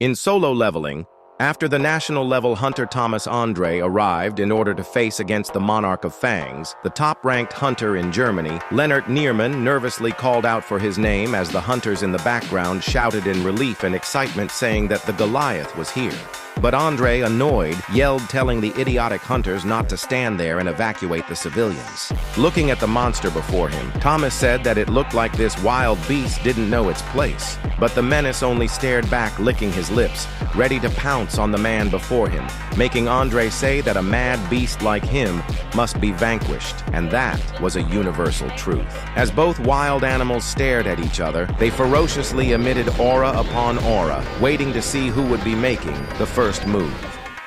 In solo leveling, after the national-level hunter Thomas Andre arrived in order to face against the Monarch of Fangs, the top-ranked hunter in Germany, Leonard nervously called out for his name as the hunters in the background shouted in relief and excitement saying that the Goliath was here. But Andre, annoyed, yelled telling the idiotic hunters not to stand there and evacuate the civilians. Looking at the monster before him, Thomas said that it looked like this wild beast didn't know its place. But the menace only stared back, licking his lips, ready to pounce on the man before him, making Andre say that a mad beast like him must be vanquished, and that was a universal truth. As both wild animals stared at each other, they ferociously emitted aura upon aura, waiting to see who would be making the first move.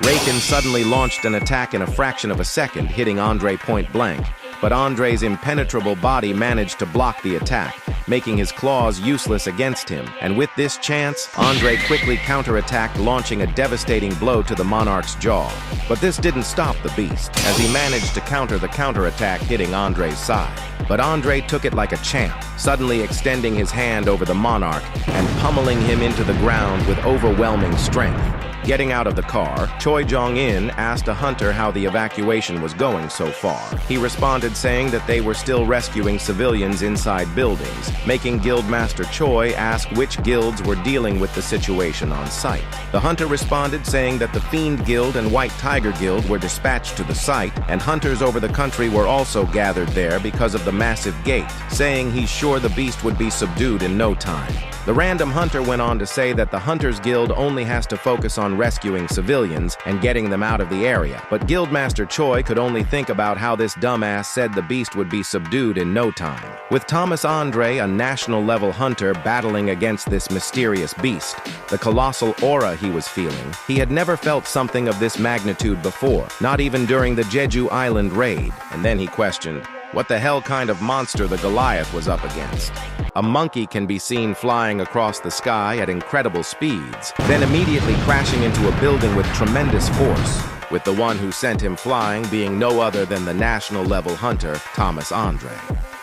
Rakan suddenly launched an attack in a fraction of a second, hitting Andre point blank, but Andre's impenetrable body managed to block the attack, making his claws useless against him. And with this chance, Andre quickly counterattacked, launching a devastating blow to the Monarch's jaw. But this didn't stop the beast, as he managed to counter the counterattack, hitting Andre's side. But Andre took it like a champ, suddenly extending his hand over the Monarch and pummeling him into the ground with overwhelming strength. Getting out of the car, Choi Jong-in asked a hunter how the evacuation was going so far. He responded saying that they were still rescuing civilians inside buildings, making Guildmaster Choi ask which guilds were dealing with the situation on site. The hunter responded saying that the Fiend Guild and White Tiger Guild were dispatched to the site, and hunters over the country were also gathered there because of the massive gate, saying he's sure the beast would be subdued in no time. The random hunter went on to say that the Hunters Guild only has to focus on rescuing civilians and getting them out of the area, but Guildmaster Choi could only think about how this dumbass said the beast would be subdued in no time. With Thomas Andre, a national-level hunter, battling against this mysterious beast, the colossal aura he was feeling, he had never felt something of this magnitude before, not even during the Jeju Island raid, and then he questioned what the hell kind of monster the Goliath was up against. A monkey can be seen flying across the sky at incredible speeds, then immediately crashing into a building with tremendous force, with the one who sent him flying being no other than the national-level hunter, Thomas Andre.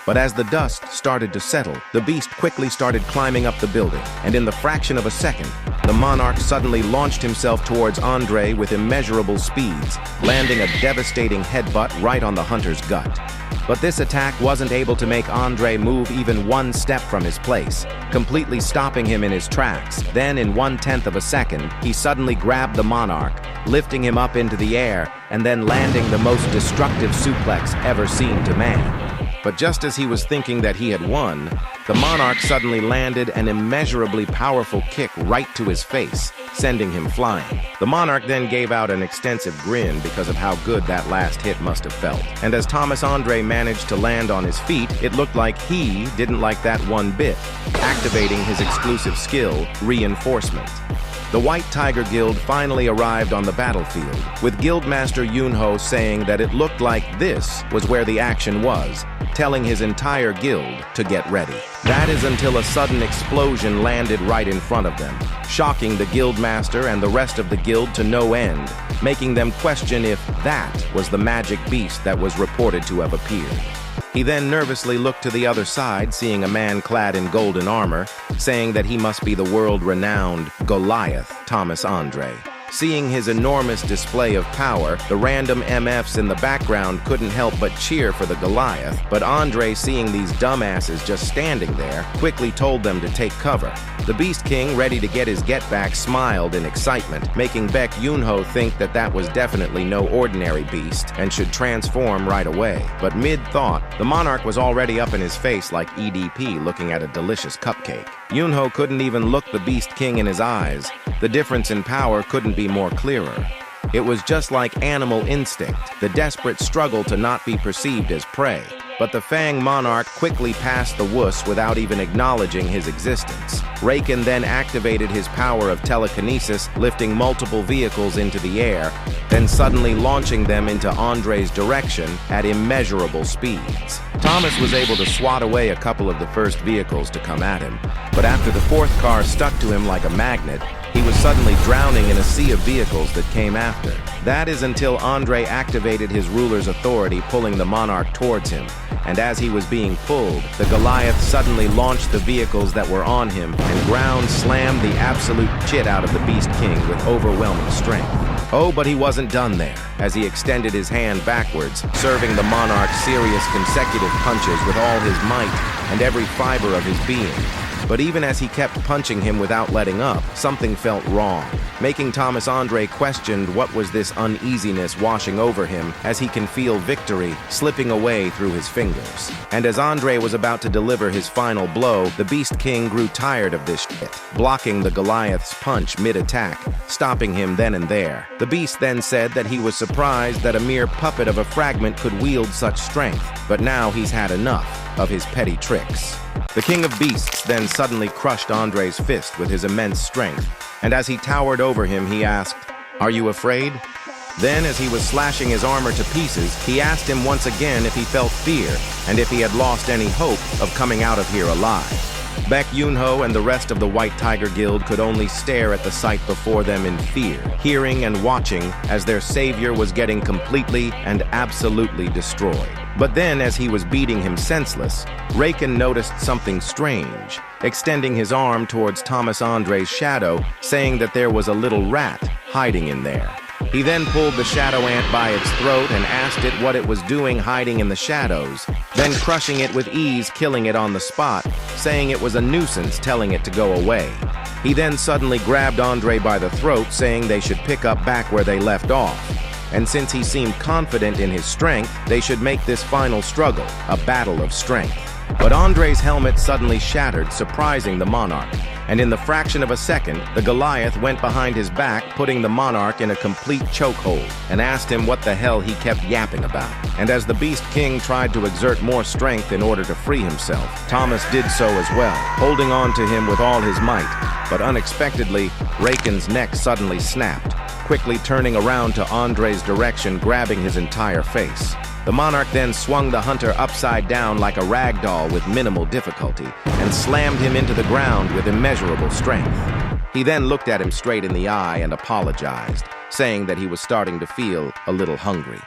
But as the dust started to settle, the beast quickly started climbing up the building, and in the fraction of a second, the Monarch suddenly launched himself towards Andre with immeasurable speeds, landing a devastating headbutt right on the hunter's gut. But this attack wasn't able to make Andre move even one step from his place, completely stopping him in his tracks. Then, in 1/10 of a second, he suddenly grabbed the Monarch, lifting him up into the air, and then landing the most destructive suplex ever seen to man. But just as he was thinking that he had won, the Monarch suddenly landed an immeasurably powerful kick right to his face, sending him flying. The Monarch then gave out an extensive grin because of how good that last hit must have felt. And as Thomas Andre managed to land on his feet, it looked like he didn't like that one bit, activating his exclusive skill, Reinforcement. The White Tiger Guild finally arrived on the battlefield, with Guildmaster Jinwoo saying that it looked like this was where the action was, telling his entire guild to get ready. That is until a sudden explosion landed right in front of them, shocking the Guildmaster and the rest of the guild to no end, making them question if that was the magic beast that was reported to have appeared. He then nervously looked to the other side, seeing a man clad in golden armor, saying that he must be the world-renowned Goliath, Thomas Andre. Seeing his enormous display of power, the random MFs in the background couldn't help but cheer for the Goliath, but Andre, seeing these dumbasses just standing there, quickly told them to take cover. The Beast King, ready to get his get back, smiled in excitement, making Baek Yoonho think that that was definitely no ordinary beast and should transform right away. But mid-thought, the Monarch was already up in his face like EDP looking at a delicious cupcake. Yoonho couldn't even look the Beast King in his eyes. The difference in power couldn't be more clearer. It was just like animal instinct, the desperate struggle to not be perceived as prey. But the Fang Monarch quickly passed the wuss without even acknowledging his existence. Rakan then activated his power of telekinesis, lifting multiple vehicles into the air, then suddenly launching them into Andre's direction at immeasurable speeds. Thomas was able to swat away a couple of the first vehicles to come at him, but after the fourth car stuck to him like a magnet, he was suddenly drowning in a sea of vehicles that came after. That is until Andre activated his ruler's authority, pulling the Monarch towards him. And as he was being pulled, the Goliath suddenly launched the vehicles that were on him, and ground slammed the absolute shit out of the Beast King with overwhelming strength. Oh, but he wasn't done there, as he extended his hand backwards, serving the Monarch serious consecutive punches with all his might and every fiber of his being. But even as he kept punching him without letting up, something felt wrong, making Thomas Andre question what was this uneasiness washing over him as he can feel victory slipping away through his fingers. And as Andre was about to deliver his final blow, the Beast King grew tired of this shit, blocking the Goliath's punch mid-attack, stopping him then and there. The Beast then said that he was surprised that a mere puppet of a fragment could wield such strength, but now he's had enough of his petty tricks. The King of Beasts then suddenly crushed Andre's fist with his immense strength, and as he towered over him, he asked, "Are you afraid?" Then, as he was slashing his armor to pieces, he asked him once again if he felt fear, and if he had lost any hope of coming out of here alive. Baek Yoonho and the rest of the White Tiger Guild could only stare at the sight before them in fear, hearing and watching as their savior was getting completely and absolutely destroyed. But then, as he was beating him senseless, Rakan noticed something strange, extending his arm towards Thomas Andre's shadow, saying that there was a little rat hiding in there. He then pulled the shadow ant by its throat and asked it what it was doing hiding in the shadows, then crushing it with ease, killing it on the spot, saying it was a nuisance, telling it to go away. He then suddenly grabbed Andre by the throat, saying they should pick up back where they left off. And since he seemed confident in his strength, they should make this final struggle a battle of strength. But Andre's helmet suddenly shattered, surprising the Monarch. And in the fraction of a second, the Goliath went behind his back, putting the Monarch in a complete chokehold, and asked him what the hell he kept yapping about. And as the Beast King tried to exert more strength in order to free himself, Thomas did so as well, holding on to him with all his might. But unexpectedly, Rakan's neck suddenly snapped, quickly turning around to Andre's direction, grabbing his entire face. The Monarch then swung the hunter upside down like a rag doll with minimal difficulty and slammed him into the ground with immeasurable strength. He then looked at him straight in the eye and apologized, saying that he was starting to feel a little hungry.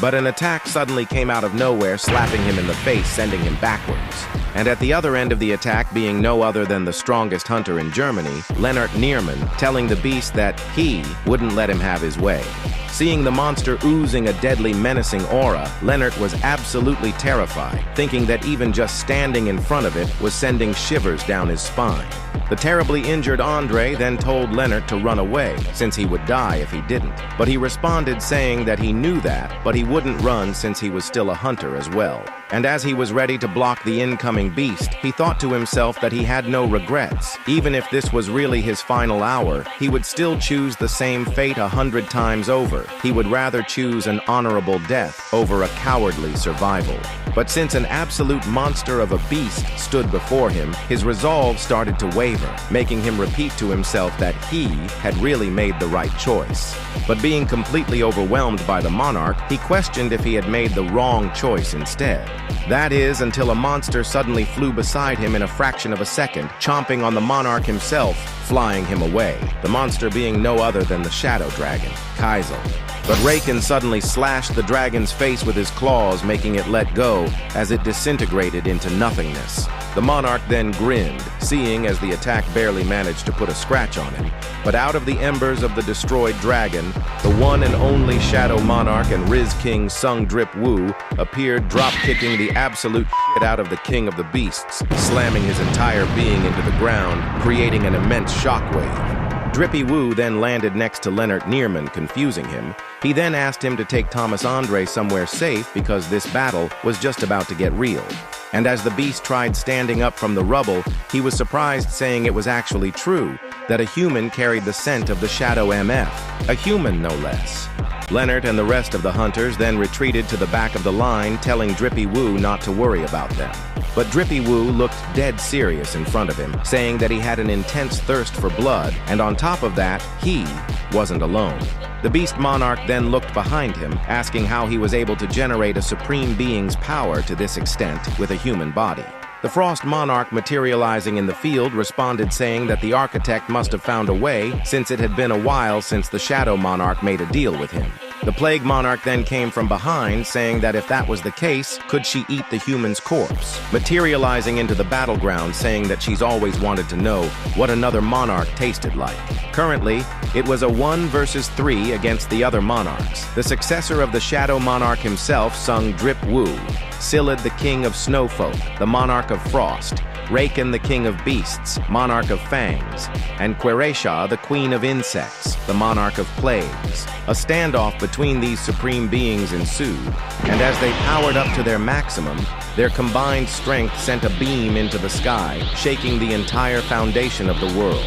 But an attack suddenly came out of nowhere, slapping him in the face, sending him backwards. And at the other end of the attack being no other than the strongest hunter in Germany, Leonard Neerman, telling the beast that he wouldn't let him have his way. Seeing the monster oozing a deadly, menacing aura, Leonard was absolutely terrified, thinking that even just standing in front of it was sending shivers down his spine. The terribly injured Andre then told Leonard to run away, since he would die if he didn't. But he responded saying that he knew that, but he wouldn't run since he was still a hunter as well. And as he was ready to block the incoming beast, he thought to himself that he had no regrets. Even if this was really his final hour, he would still choose the same fate 100 times over. He would rather choose an honorable death over a cowardly survival. But since an absolute monster of a beast stood before him, his resolve started to waver, making him repeat to himself that he had really made the right choice. But being completely overwhelmed by the Monarch, he questioned if he had made the wrong choice instead. That is, until a monster suddenly flew beside him in a fraction of a second, chomping on the Monarch himself, flying him away. The monster being no other than the Shadow Dragon, Kaizel. But Rakan suddenly slashed the dragon's face with his claws, making it let go as it disintegrated into nothingness. The Monarch then grinned, seeing as the attack barely managed to put a scratch on him. But out of the embers of the destroyed dragon, the one and only Shadow Monarch and Riz King Sung Drip Woo appeared, drop-kicking the absolute shit out of the King of the Beasts, slamming his entire being into the ground, creating an immense shockwave. Drippy Woo then landed next to Leonard Neerman, confusing him. He then asked him to take Thomas Andre somewhere safe because this battle was just about to get real. And as the beast tried standing up from the rubble, he was surprised, saying it was actually true, that a human carried the scent of the Shadow MF. A human, no less. Leonard and the rest of the hunters then retreated to the back of the line, telling Drippy Woo not to worry about them. But Drippy Woo looked dead serious in front of him, saying that he had an intense thirst for blood, and on top of that, he wasn't alone. The Beast Monarch then looked behind him, asking how he was able to generate a supreme being's power to this extent with a human body. The Frost Monarch, materializing in the field, responded saying that the architect must have found a way, since it had been a while since the Shadow Monarch made a deal with him. The Plague Monarch then came from behind, saying that if that was the case, could she eat the human's corpse? Materializing into the battleground, saying that she's always wanted to know what another monarch tasted like. Currently, it was a 1 versus 3 against the other monarchs. The successor of the Shadow Monarch himself sung Jinwoo, Silid the King of Snowfolk, the Monarch of Frost, Rakan the King of Beasts, Monarch of Fangs, and Queresha the Queen of Insects, the Monarch of Plagues. A standoff between these supreme beings ensued, and as they powered up to their maximum, their combined strength sent a beam into the sky, shaking the entire foundation of the world.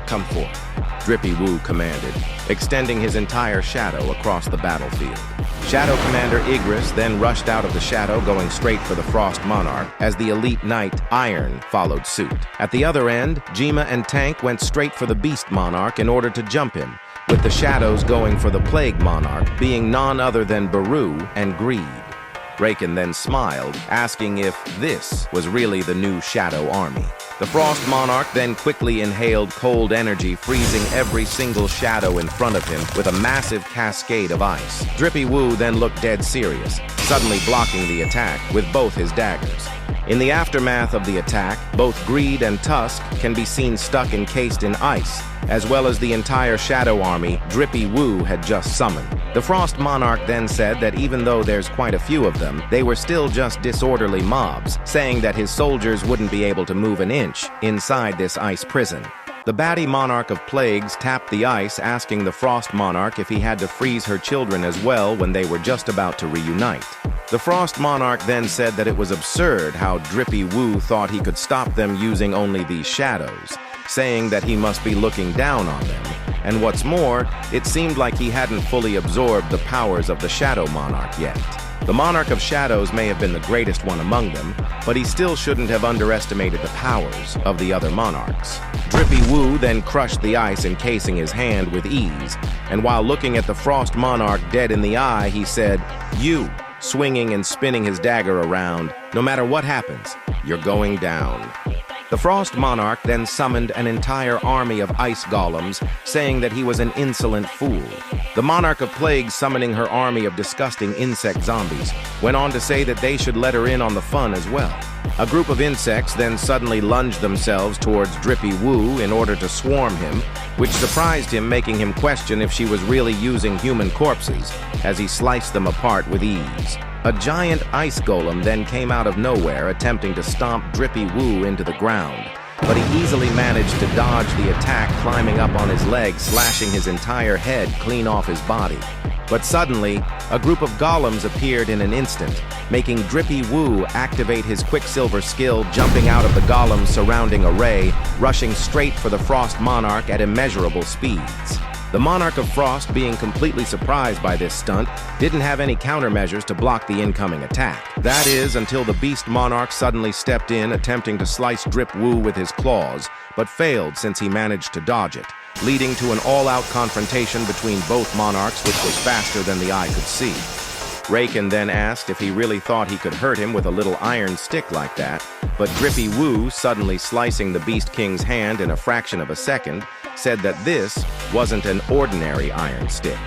"Come forth," Jinwoo commanded, extending his entire shadow across the battlefield. Shadow Commander Igris then rushed out of the shadow, going straight for the Frost Monarch, as the elite knight Iron followed suit. At the other end, Jima and Tank went straight for the Beast Monarch in order to jump him, with the shadows going for the Plague Monarch, being none other than Baru and Greed. Rakan then smiled, asking if this was really the new Shadow Army. The Frost Monarch then quickly inhaled cold energy, freezing every single shadow in front of him with a massive cascade of ice. Jinwoo then looked dead serious, suddenly blocking the attack with both his daggers. In the aftermath of the attack, both Greed and Tusk can be seen stuck encased in ice, as well as the entire Shadow Army Jinwoo had just summoned. The Frost Monarch then said that even though there's quite a few of them, they were still just disorderly mobs, saying that his soldiers wouldn't be able to move an inch inside this ice prison. The batty Monarch of Plagues tapped the ice, asking the Frost Monarch if he had to freeze her children as well when they were just about to reunite. The Frost Monarch then said that it was absurd how Jinwoo thought he could stop them using only these shadows, saying that he must be looking down on them. And what's more, it seemed like he hadn't fully absorbed the powers of the Shadow Monarch yet. The Monarch of Shadows may have been the greatest one among them, but he still shouldn't have underestimated the powers of the other monarchs. Jinwoo then crushed the ice, encasing his hand with ease, and while looking at the Frost Monarch dead in the eye, he said, "You," swinging and spinning his dagger around. "No matter what happens, you're going down." The Frost Monarch then summoned an entire army of ice golems, saying that he was an insolent fool. The Monarch of Plagues, summoning her army of disgusting insect zombies, went on to say that they should let her in on the fun as well. A group of insects then suddenly lunged themselves towards Jinwoo in order to swarm him, which surprised him, making him question if she was really using human corpses, as he sliced them apart with ease. A giant ice golem then came out of nowhere, attempting to stomp Jinwoo into the ground, but he easily managed to dodge the attack, climbing up on his legs, slashing his entire head clean off his body. But suddenly, a group of golems appeared in an instant, making Jinwoo activate his Quicksilver skill, jumping out of the golem's surrounding array, rushing straight for the Frost Monarch at immeasurable speeds. The Monarch of Frost, being completely surprised by this stunt, didn't have any countermeasures to block the incoming attack. That is, until the Beast Monarch suddenly stepped in, attempting to slice Jinwoo with his claws, but failed since he managed to dodge it, leading to an all-out confrontation between both monarchs, which was faster than the eye could see. Rakan then asked if he really thought he could hurt him with a little iron stick like that, but Jinwoo, suddenly slicing the Beast King's hand in a fraction of a second, said that this wasn't an ordinary iron stick.